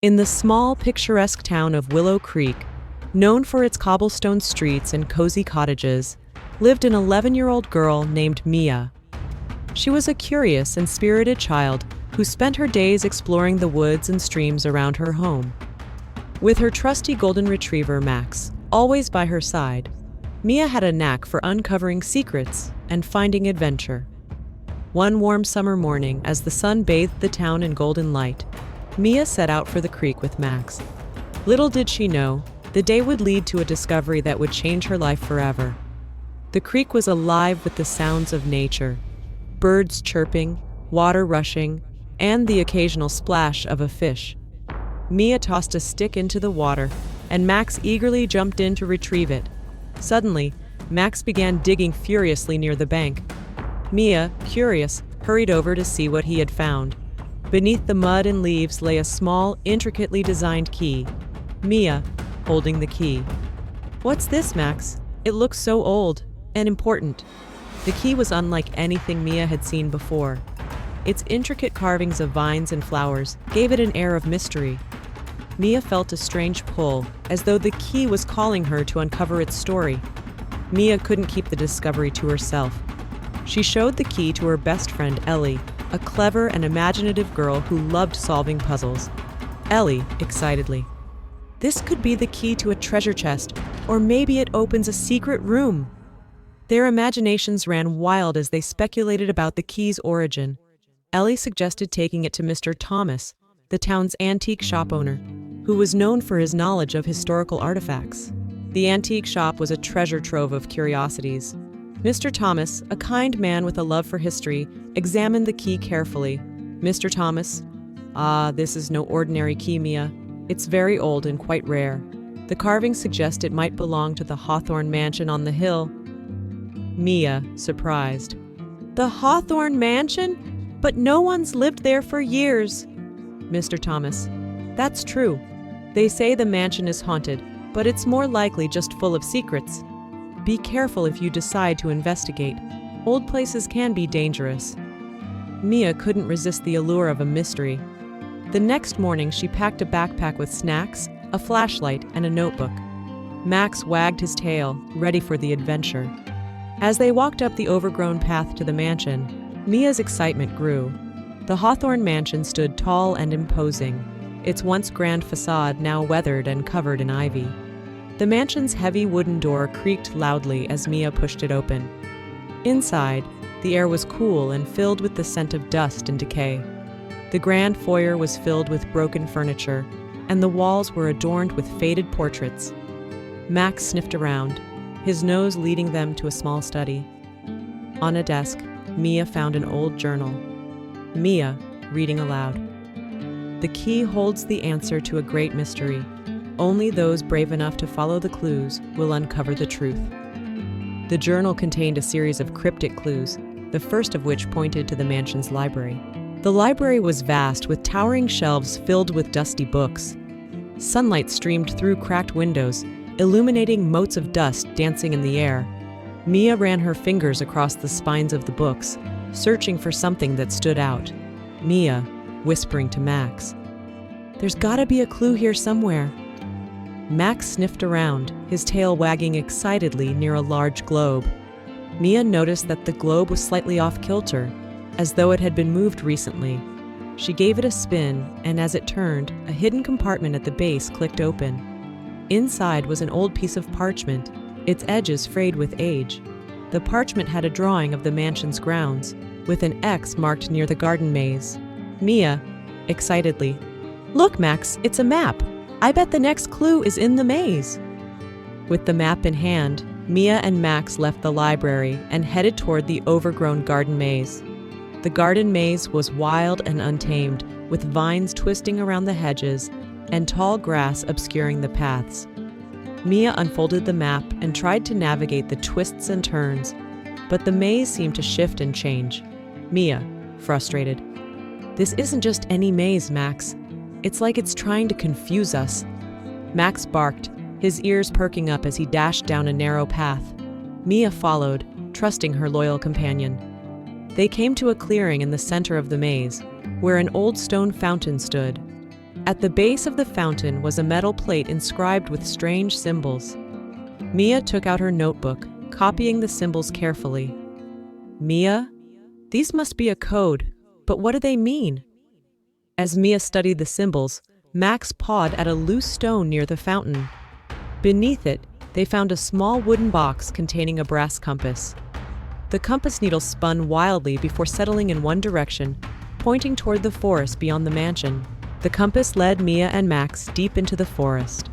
In the small, picturesque town of Willow Creek, known for its cobblestone streets and cozy cottages, lived an 11-year-old girl named Mia. She was a curious and spirited child who spent her days exploring the woods and streams around her home. With her trusty golden retriever, Max, always by her side, Mia had a knack for uncovering secrets and finding adventure. One warm summer morning, as the sun bathed the town in golden light, Mia set out for the creek with Max. Little did she know, the day would lead to a discovery that would change her life forever. The creek was alive with the sounds of nature, birds chirping, water rushing, and the occasional splash of a fish. Mia tossed a stick into the water, and Max eagerly jumped in to retrieve it. Suddenly, Max began digging furiously near the bank. Mia, curious, hurried over to see what he had found. Beneath the mud and leaves lay a small, intricately designed key. Mia, holding the key. "What's this, Max? It looks so old and important." The key was unlike anything Mia had seen before. Its intricate carvings of vines and flowers gave it an air of mystery. Mia felt a strange pull, as though the key was calling her to uncover its story. Mia couldn't keep the discovery to herself. She showed the key to her best friend, Ellie, a clever and imaginative girl who loved solving puzzles. Ellie, excitedly, "This could be the key to a treasure chest, or maybe it opens a secret room." Their imaginations ran wild as they speculated about the key's origin. Ellie suggested taking it to Mr. Thomas, the town's antique shop owner, who was known for his knowledge of historical artifacts. The antique shop was a treasure trove of curiosities. Mr. Thomas, a kind man with a love for history, examined the key carefully. Mr. Thomas, "This is no ordinary key, Mia. It's very old and quite rare. The carvings suggest it might belong to the Hawthorne mansion on the hill." Mia, surprised, "The Hawthorne mansion? But no one's lived there for years." Mr. Thomas, "That's true. They say the mansion is haunted, but it's more likely just full of secrets. Be careful if you decide to investigate. Old places can be dangerous." Mia couldn't resist the allure of a mystery. The next morning, she packed a backpack with snacks, a flashlight, and a notebook. Max wagged his tail, ready for the adventure. As they walked up the overgrown path to the mansion, Mia's excitement grew. The Hawthorne mansion stood tall and imposing, its once grand facade now weathered and covered in ivy. The mansion's heavy wooden door creaked loudly as Mia pushed it open. Inside, the air was cool and filled with the scent of dust and decay. The grand foyer was filled with broken furniture, and the walls were adorned with faded portraits. Max sniffed around, his nose leading them to a small study. On a desk, Mia found an old journal. Mia, reading aloud. "The key holds the answer to a great mystery. Only those brave enough to follow the clues will uncover the truth." The journal contained a series of cryptic clues, the first of which pointed to the mansion's library. The library was vast, with towering shelves filled with dusty books. Sunlight streamed through cracked windows, illuminating motes of dust dancing in the air. Mia ran her fingers across the spines of the books, searching for something that stood out. Mia, whispering to Max, "There's gotta be a clue here somewhere." Max sniffed around, his tail wagging excitedly near a large globe. Mia noticed that the globe was slightly off-kilter, as though it had been moved recently. She gave it a spin, and as it turned, a hidden compartment at the base clicked open. Inside was an old piece of parchment, its edges frayed with age. The parchment had a drawing of the mansion's grounds, with an X marked near the garden maze. Mia, excitedly, "Look, Max, it's a map. I bet the next clue is in the maze." With the map in hand, Mia and Max left the library and headed toward the overgrown garden maze. The garden maze was wild and untamed, with vines twisting around the hedges and tall grass obscuring the paths. Mia unfolded the map and tried to navigate the twists and turns, but the maze seemed to shift and change. Mia, frustrated, "This isn't just any maze, Max. It's like it's trying to confuse us." Max barked, his ears perking up as he dashed down a narrow path. Mia followed, trusting her loyal companion. They came to a clearing in the center of the maze, where an old stone fountain stood. At the base of the fountain was a metal plate inscribed with strange symbols. Mia took out her notebook, copying the symbols carefully. Mia? These must be a code, but what do they mean? As Mia studied the symbols, Max pawed at a loose stone near the fountain. Beneath it, they found a small wooden box containing a brass compass. The compass needle spun wildly before settling in one direction, pointing toward the forest beyond the mansion. The compass led Mia and Max deep into the forest.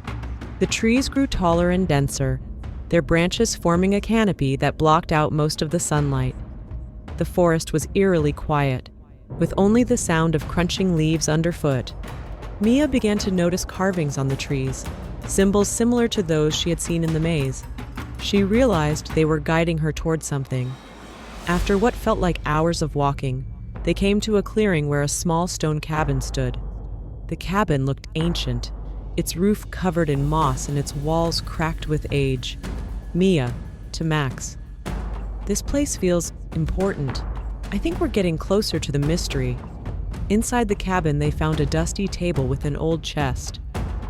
The trees grew taller and denser, their branches forming a canopy that blocked out most of the sunlight. The forest was eerily quiet, with only the sound of crunching leaves underfoot. Mia began to notice carvings on the trees, symbols similar to those she had seen in the maze. She realized they were guiding her toward something. After what felt like hours of walking, they came to a clearing where a small stone cabin stood. The cabin looked ancient, its roof covered in moss and its walls cracked with age. Mia, to Max, "This place feels important. I think we're getting closer to the mystery." Inside the cabin, they found a dusty table with an old chest.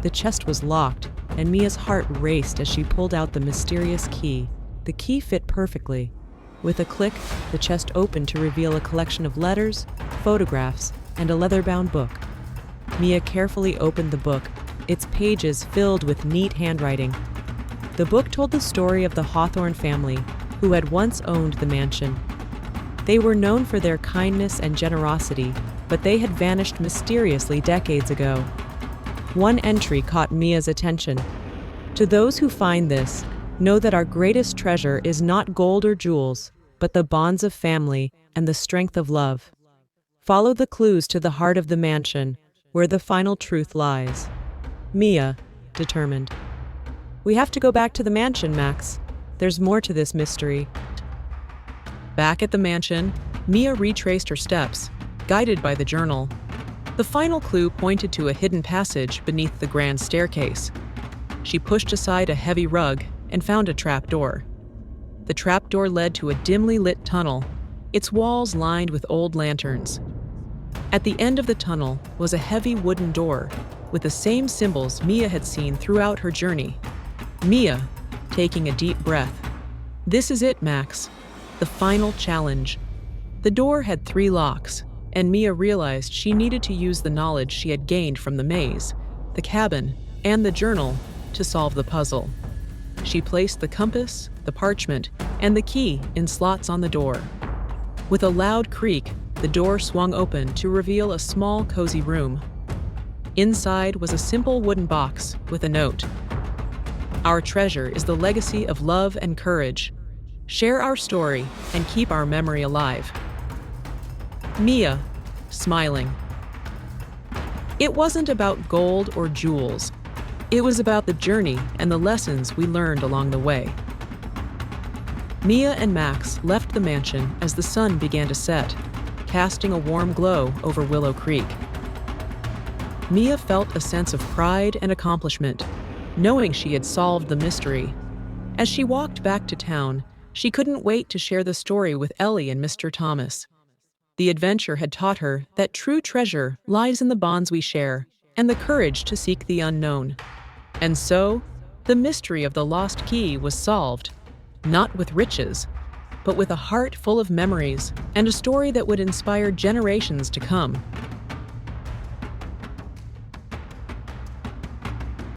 The chest was locked, and Mia's heart raced as she pulled out the mysterious key. The key fit perfectly. With a click, the chest opened to reveal a collection of letters, photographs, and a leather-bound book. Mia carefully opened the book, its pages filled with neat handwriting. The book told the story of the Hawthorne family, who had once owned the mansion. They were known for their kindness and generosity, but they had vanished mysteriously decades ago. One entry caught Mia's attention. "To those who find this, know that our greatest treasure is not gold or jewels, but the bonds of family and the strength of love. Follow the clues to the heart of the mansion, where the final truth lies." Mia, determined. "We have to go back to the mansion, Max. There's more to this mystery." Back at the mansion, Mia retraced her steps, guided by the journal. The final clue pointed to a hidden passage beneath the grand staircase. She pushed aside a heavy rug and found a trapdoor. The trapdoor led to a dimly lit tunnel, its walls lined with old lanterns. At the end of the tunnel was a heavy wooden door with the same symbols Mia had seen throughout her journey. Mia, taking a deep breath. "This is it, Max. The final challenge." The door had 3 locks, and Mia realized she needed to use the knowledge she had gained from the maze, the cabin, and the journal to solve the puzzle. She placed the compass, the parchment, and the key in slots on the door. With a loud creak, the door swung open to reveal a small, cozy room. Inside was a simple wooden box with a note. "Our treasure is the legacy of love and courage. Share our story and keep our memory alive." Mia, smiling. It wasn't about gold or jewels. It was about the journey and the lessons we learned along the way. Mia and Max left the mansion as the sun began to set, casting a warm glow over Willow Creek. Mia felt a sense of pride and accomplishment, knowing she had solved the mystery. As she walked back to town, she couldn't wait to share the story with Ellie and Mr. Thomas. The adventure had taught her that true treasure lies in the bonds we share and the courage to seek the unknown. And so, the mystery of the lost key was solved, not with riches, but with a heart full of memories and a story that would inspire generations to come.